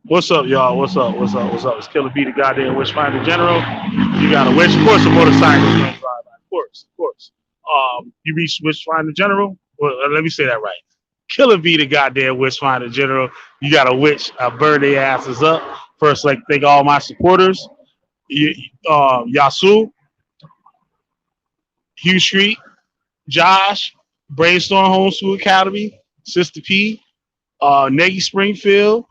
What's up, y'all? What's up? What's up? What's up? It's Killer B, the goddamn Witchfinder General. You got a witch, of course, a motorcycle. Of course, of course. You reach Witchfinder General. Well, let me say that right. Killer B, the goddamn Witchfinder General. You got a witch. I burn their asses up. First, like thank all my supporters. Yasu, Hugh Street, Josh, Brainstorm Homeschool Academy, Sister P, Nagy Springfield.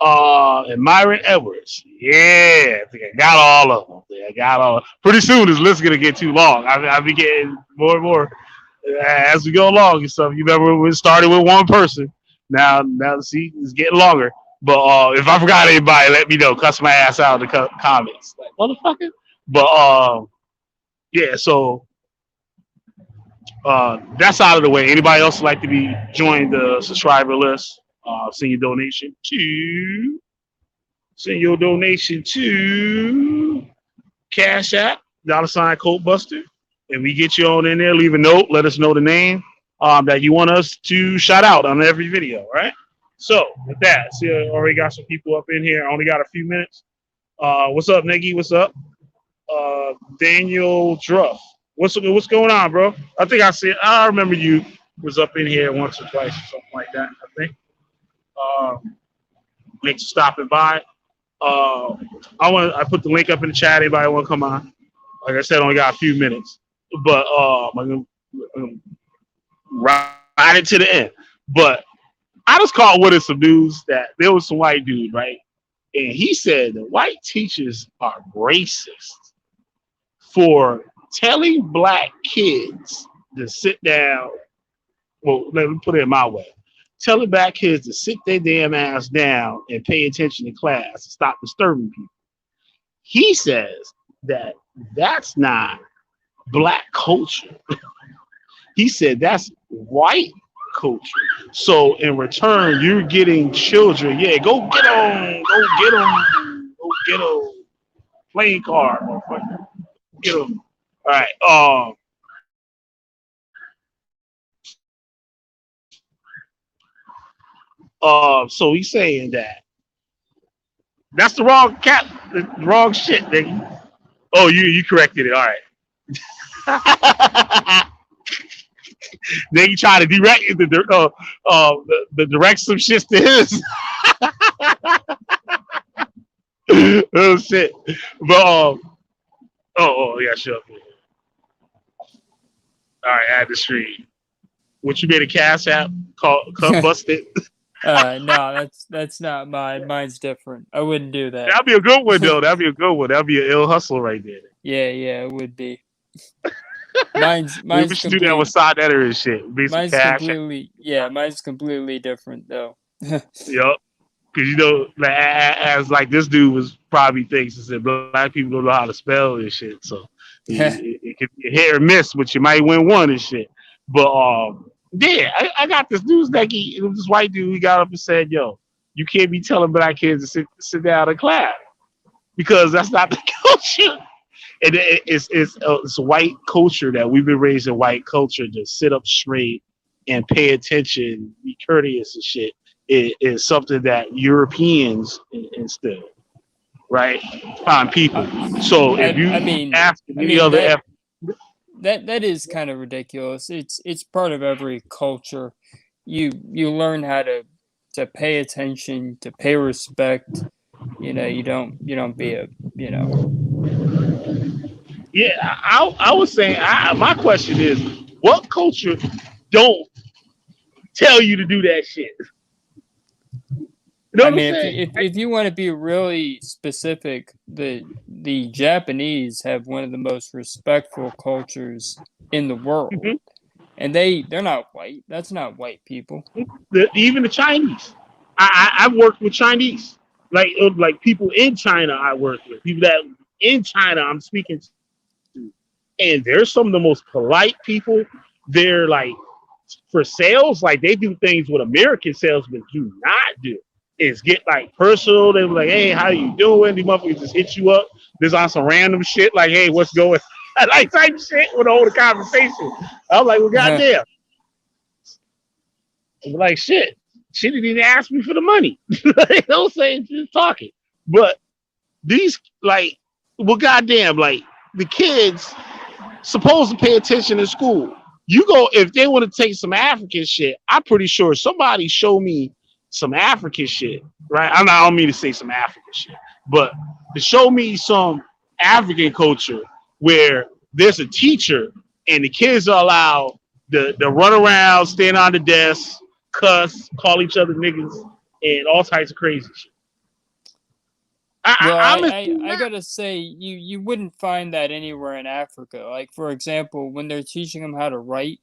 And Myron Edwards. Yeah, I think I got all of them. I got all. Pretty soon this list is gonna get too long. I'll be getting more and more as we go along and stuff. You remember we started with one person. Now see, it's getting longer. But if I forgot anybody, let me know. Cuss my ass out in the comments, like motherfucker. But yeah. So that's out of the way. Anybody else like to be join the subscriber list? Send your donation to Cash App, $ Colt Buster, and we get you on in there. Leave a note, let us know the name that you want us to shout out on every video, right? So with that, see, I already got some people up in here. I only got a few minutes. What's up, Niggy? What's up? Daniel Druff. What's going on, bro? I remember you was up in here once or twice or something like that, I think. Thanks for stopping by. I put the link up in the chat. Anybody want to come on? Like I said, I only got a few minutes, but I'm gonna ride it to the end. But I just caught with some news that there was some white dude, right? And he said that white teachers are racist for telling black kids to sit down. Well, let me put it my way. Telling black kids to sit their damn ass down and pay attention to class and stop disturbing people. He says that that's not black culture. He said that's white culture. So in return, you're getting children. Yeah, go get them. Go get them. Go get them. Playing card. Get them. All right. So he's saying that that's the wrong shit, nigga. Oh, you corrected it. All right. Then you try to direct the direct some shit to his. Oh shit. But yeah, sure. All right, add the stream. What you made a Cash App called Cut Busted? No, that's not mine. Mine's different. I wouldn't do that. That'd be a good one, though. That'd be a good one. That'd be an ill hustle right there. Yeah, it would be. Mine's we should do that with side editor and shit. Mine's completely different though. Yup. Because as like this dude was probably thinks and said black people don't know how to spell and shit, so it could be a hit or miss, but you might win one and shit. But yeah, I got this news Nike. It was this white dude. He got up and said, "Yo, you can't be telling black kids to sit down in class because that's not the culture." And it's white culture that we've been raised in white culture to sit up straight and pay attention, be courteous and shit. It is something that Europeans instill, right? Fine people. So if you ask any other that is kind of ridiculous. It's part of every culture. You learn how to pay attention, to pay respect. You don't be a Yeah, I was saying. My question is, what culture don't tell you to do that shit? You know if you want to be really specific, the Japanese have one of the most respectful cultures in the world, mm-hmm. And they're not white. That's not white people. Even the Chinese. I've worked with Chinese, like people in China. I work with people that in China I'm speaking to, and they're some of the most polite people. They're like for sales, like they do things what American salesmen do not do. Is get like personal. They were like, "Hey, how you doing?" These motherfuckers just hit you up. There's on some random shit like, "Hey, what's going?" Like type shit with the whole conversation. I'm like, "Well, goddamn." I'm like, "Shit." she didn't even ask me for the money. Don't say just talking. But these like, well, goddamn, like the kids supposed to pay attention in school. You go if they want to take some African shit. I'm pretty sure somebody show me some African shit, right? I don't mean to say some African shit, but to show me some African culture where there's a teacher and the kids are allowed to run around, stand on the desk, cuss, call each other niggas, and all types of crazy shit. I gotta say, you wouldn't find that anywhere in Africa. Like, for example, when they're teaching them how to write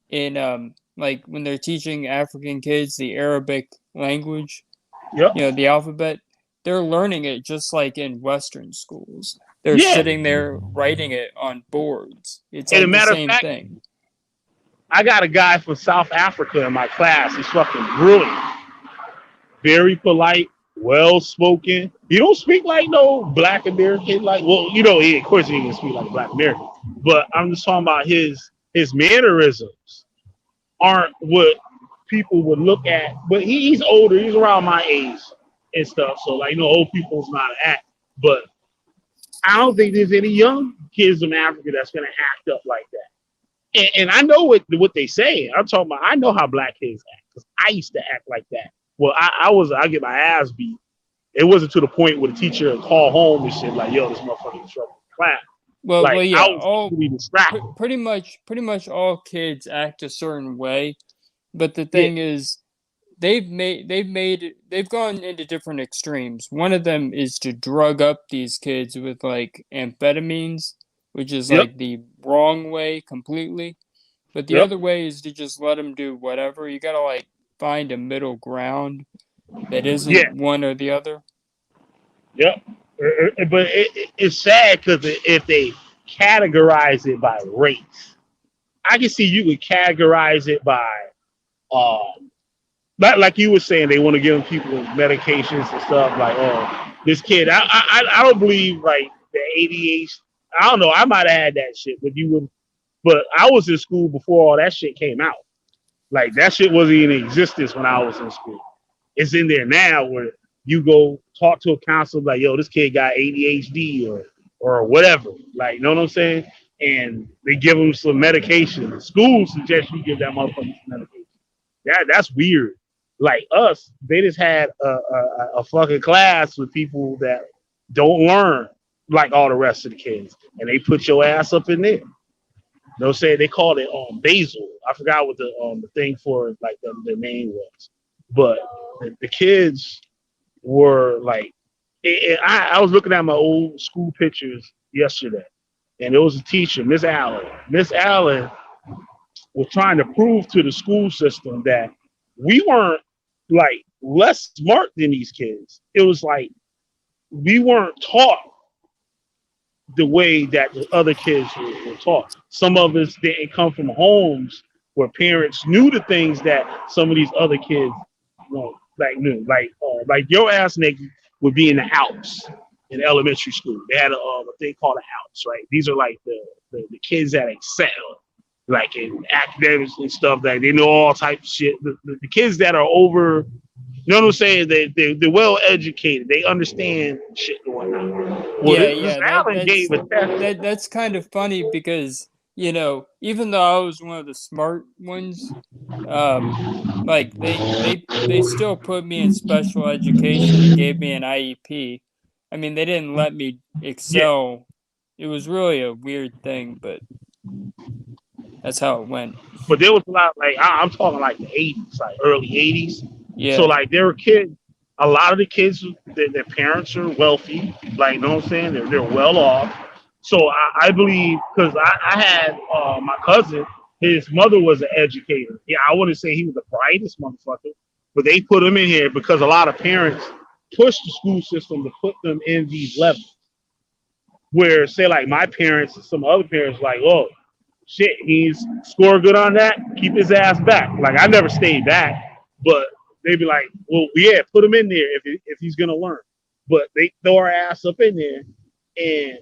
in like when they're teaching African kids the Arabic language, yep. The alphabet, they're learning it just like in Western schools. They're sitting there writing it on boards. It's like the same thing. I got a guy from South Africa in my class. He's fucking brilliant. Very polite, well-spoken. He don't speak like no Black American. Like, well, of course he can speak like Black American. But I'm just talking about his mannerisms aren't what people would look at. But he's older. He's around my age and stuff. So, like, old people's not an act. But I don't think there's any young kids in Africa that's going to act up like that. And I know what they say. I'm talking about, I know how Black kids act because I used to act like that. Well, I get my ass beat. It wasn't to the point where the teacher would call home and shit like, yo, this motherfucker in trouble in class. Well, yeah, I was pretty much all kids act a certain way. But the thing is, they've gone into different extremes. One of them is to drug up these kids with like amphetamines, which is like the wrong way completely. But the other way is to just let them do whatever. You gotta like find a middle ground that isn't one or the other. Yep. But it's sad because if they categorize it by race, I can see you could categorize it by like you were saying, they want to give people medications and stuff like, oh, this kid. I don't believe like the ADHD. I don't know. I might have had that shit, but I was in school before all that shit came out. Like that shit wasn't even in existence when I was in school. It's in there now where you go talk to a counselor like, yo, this kid got ADHD or whatever. Like, you know what I'm saying? And they give them some medication. The school suggests you give that motherfucker some medication. That's weird. Like us, they just had a fucking class with people that don't learn like all the rest of the kids, and they put your ass up in there. They'll say they called it basal. I forgot what the thing for like the name was, but the kids were like, I was looking at my old school pictures yesterday, and it was a teacher, Miss Allen. Miss Allen was trying to prove to the school system that we weren't like less smart than these kids. It was like we weren't taught the way that the other kids were taught. Some of us didn't come from homes where parents knew the things that some of these other kids knew. Like your ass nigga would be in the house in elementary school. They had a thing called a house, right? These are like the kids that excel, like in academics and stuff. That they know all types of shit. The kids that are over, you know what I'm saying? They're well educated. They understand shit going on. Well, that's kind of funny because even though I was one of the smart ones, like they still put me in special education and gave me an IEP. I mean, they didn't let me excel. It was really a weird thing, but that's how it went. But there was a lot, like I'm talking like the 80s, like early 80s. Yeah. So like there were kids, a lot of the kids, their parents are wealthy, like, you know what I'm saying? They're well off. So I believe, because I had my cousin, his mother was an educator. Yeah, I wouldn't say he was the brightest motherfucker, but they put him in here because a lot of parents push the school system to put them in these levels. Where, say, like my parents and some other parents, like, oh, shit, he's score good on that, keep his ass back. Like, I never stayed back, but they'd be like, well, yeah, put him in there if he's going to learn. But they throw our ass up in there, and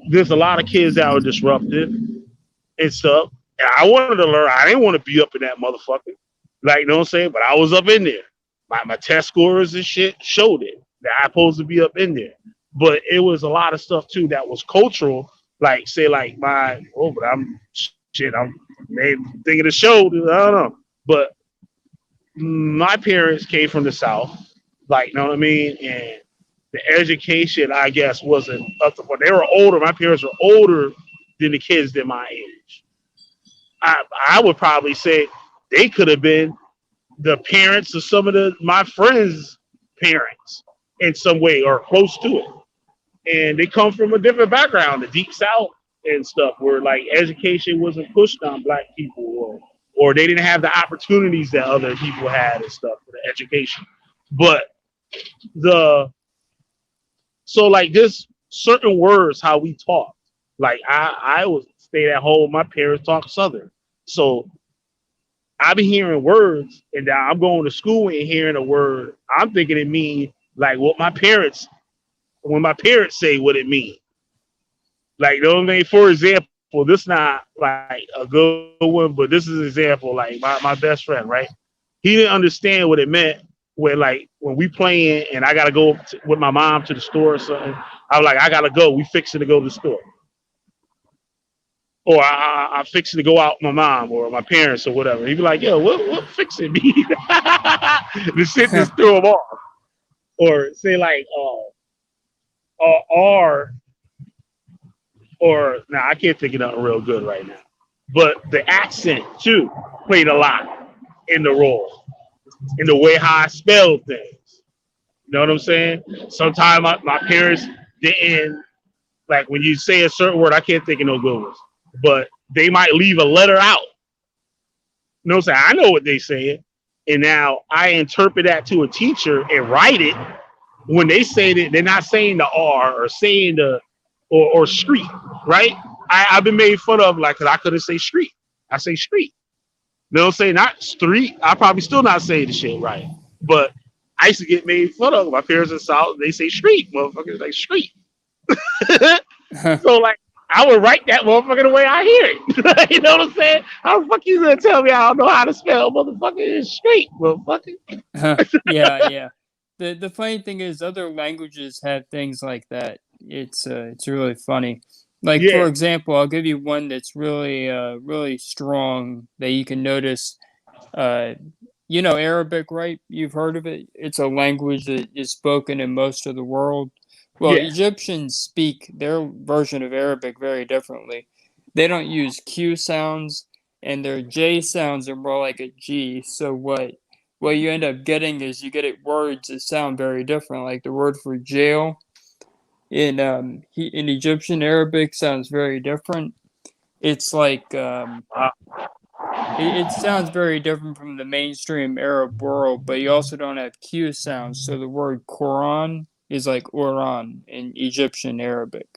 there's a lot of kids that were disruptive and stuff. And I wanted to learn. I didn't want to be up in that motherfucker. Like, you know what I'm saying? But I was up in there. My test scores and shit showed it that I supposed to be up in there. But it was a lot of stuff too that was cultural. Like, say, like but I'm maybe thinking of show. I don't know. But my parents came from the South, like, you know what I mean? And the education, I guess, wasn't up to point. They were older. My parents were older than the kids that my age. I would probably say they could have been the parents of some of my friends' parents in some way or close to it. And they come from a different background, the deep South and stuff, where like education wasn't pushed on black people, or they didn't have the opportunities that other people had and stuff for the education. But so like this certain words, how we talk, like I was stayed at home, my parents talk Southern. So I be hearing words, and now I'm going to school and hearing a word. I'm thinking it means like what when my parents say what it means. Like, you know what I mean? For example, this not like a good one, but this is an example. Like my best friend, right? He didn't understand what it meant when we playing and I gotta go with my mom to the store or something. I was like, I gotta go. We fixing to go to the store. Or I'm fixing to go out with my mom or my parents or whatever. He'd be like, yo, what fixing mean? The shit just threw him off. Or say like, now I can't think of nothing real good right now. But the accent too played a lot in the role, in the way how I spelled things. You know what I'm saying? Sometimes my parents didn't, like when you say a certain word, I can't think of no good ones, but they might leave a letter out. You know what I'm saying? I know what they saying. And now I interpret that to a teacher and write it. When they say that, they're not saying the R or saying the or street, right? I've been made fun of, like, cause I couldn't say street. I say street. You know what I'm saying? Not street. I probably still not saying the shit right. But I used to get made fun of. My parents in the South, they say street. Motherfuckers like street. So like I would write that motherfucker the way I hear it. You know what I'm saying? How the fuck you gonna tell me I don't know how to spell motherfucker in street, motherfucker? Yeah. The funny thing is, other languages have things like that. It's really funny. Like, for example, I'll give you one that's really strong that you can notice. You know Arabic, right? You've heard of it. It's a language that is spoken in most of the world. Well, Egyptians speak their version of Arabic very differently. They don't use Q sounds, and their J sounds are more like a G. So what you end up getting is you get words that sound very different. Like the word for jail in Egyptian Arabic sounds very different. It's like it sounds very different from the mainstream Arab world, but you also don't have Q sounds. So the word Quran is like Quran in Egyptian Arabic.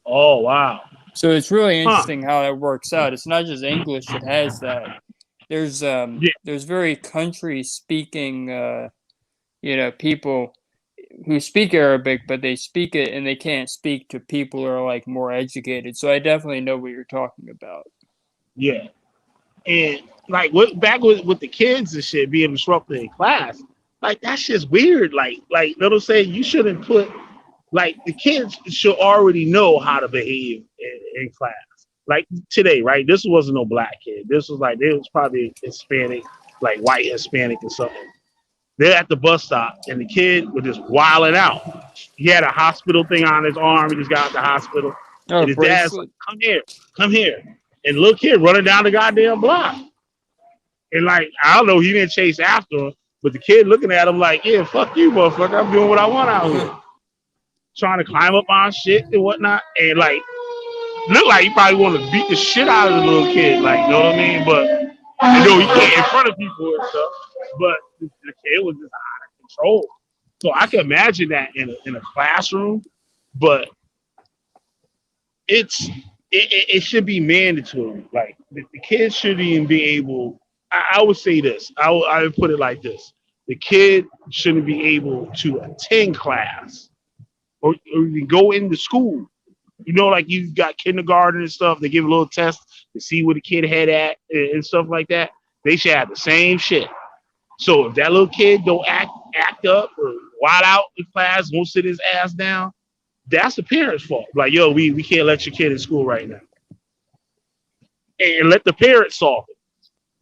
Oh, wow. So it's really interesting how that works out. It's not just English that has that. There's very country speaking people who speak Arabic, but they speak it and they can't speak to people who are like more educated. So I definitely know what you're talking about. Yeah. And like back with the kids and shit being disrupted in class, like that's just weird. Like you know what I'm saying? You shouldn't put, like, the kids should already know how to behave in class. Like today, right? This wasn't no black kid. This was like, it was probably Hispanic, like white Hispanic or something. They're at the bus stop and the kid was just wilding out. He had a hospital thing on his arm. He just got out the hospital. And his dad's like, come here. And the little kid running down the goddamn block. And like, I don't know, he didn't chase after him, but the kid looking at him like, yeah, fuck you, motherfucker. I'm doing what I want out here. Trying to climb up on shit and whatnot. And like, look like he probably wanted to beat the shit out of the little kid. Like, you know what I mean? But you know, he can't in front of people and stuff. But the kid was just out of control. So I can imagine that in a classroom, but it should be mandatory. Like the kids shouldn't even be able. I would say this. I would put it like this: the kid shouldn't be able to attend class or even go into school. You know, like you've got kindergarten and stuff. They give a little test to see where the kid head at and stuff like that. They should have the same shit. So if that little kid don't act up or wild out in class, won't sit his ass down, that's the parents' fault. Like, yo, we can't let your kid in school right now. And let the parent solve it.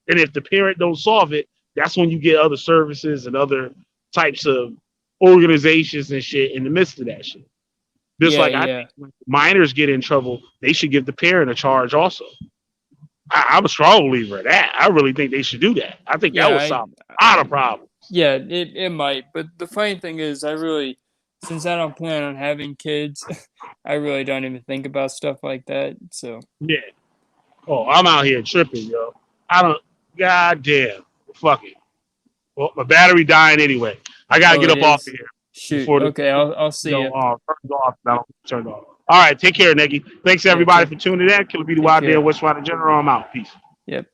And if the parent don't solve it, that's when you get other services and other types of organizations and shit in the midst of that shit. Just I think when minors get in trouble, they should give the parent a charge also. I'm a strong believer in that. I really think they should do that. I think that would solve a lot of problems. Yeah, it might. But the funny thing is, since I don't plan on having kids, I really don't even think about stuff like that. So yeah. Oh, I'm out here tripping, yo. Goddamn. Fuck it. Well, my battery dying anyway. I gotta get up off here. Shoot. Okay, I'll see you. Turned off. All right, take care, Nicky. Thanks everybody for tuning in. Killer B the Wild Dead West Rider General. I'm out. Peace. Yep.